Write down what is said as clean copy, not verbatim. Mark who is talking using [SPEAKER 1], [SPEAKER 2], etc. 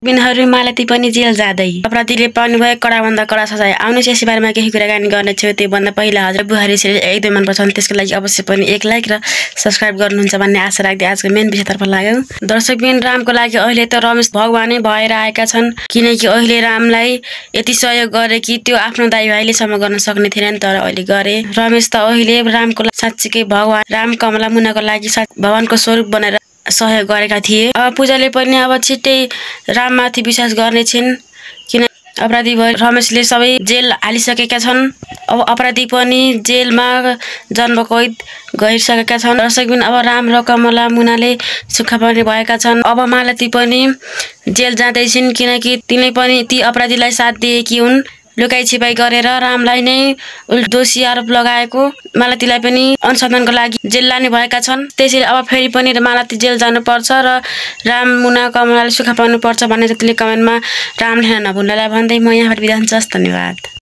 [SPEAKER 1] बिनहरु मालती पनि जेल जाँदै अपराधीले पाउनुभयो कडाभन्दा कडा सजाय। आउनुहोस् यसै बारेमा केही कुराकानी गर्नेछौँ। त्योभन्दा पहिला हजुर बुहारी सिरियल एकदमै मनपर्छ त्यसको लागि अवश्य पनि एक लाइक र सब्स्क्राइब गर्नुहुन्छ भन्ने आशा राख्दै आजको मेन विषयतर्फ लाग्यौं। दर्शकबिन रामको लागि अहिले त रमेश भगवानै भएर आएका छन्, किनकि अहिले रामलाई यति सहयोग गरे कि त्यो आफ्नो दाइ भाइले सम्म गर्न सक्ने थिएनन्, तर अहिले गरे। रमेश त अहिले रामको साच्चीकै भगवान राम कमला मुनाको लागि भगवानको स्वरूप बनाएर सहयोग गरेका थिए। अब पूजाले पनि अब छिट्टै राममाथि विश्वास गर्ने छिन्, किन अपराधी रमेशले सबै जेल हालिसकेका छन्। अब अपराधी पनि जेलमा जन्मकैद गइसकेका छन्। दर्शकबिन अब राम र कमला मुनाले सुख पाउने भएका छन्। अब मालती पनि जेल जाँदैछिन्, किनकि तिनले पनि ती अपराधीलाई साथ दिएकी हुन्। लुकाइ छिपाइ गरेर रामलाई नै दोषी आरोप लगाएको मालतीलाई पनि अनुसन्धानको लागि जेल लाने भएका छन्। त्यसैले अब फेरि पनि मालती जेल जानुपर्छ र राम मुना कमलाले सुख पाउनुपर्छ भन्ने जतिले कमेन्टमा राम लेख्न नभुल्नलाई भन्दै म यहाँबाट बिदा हुन्छु। धन्यवाद।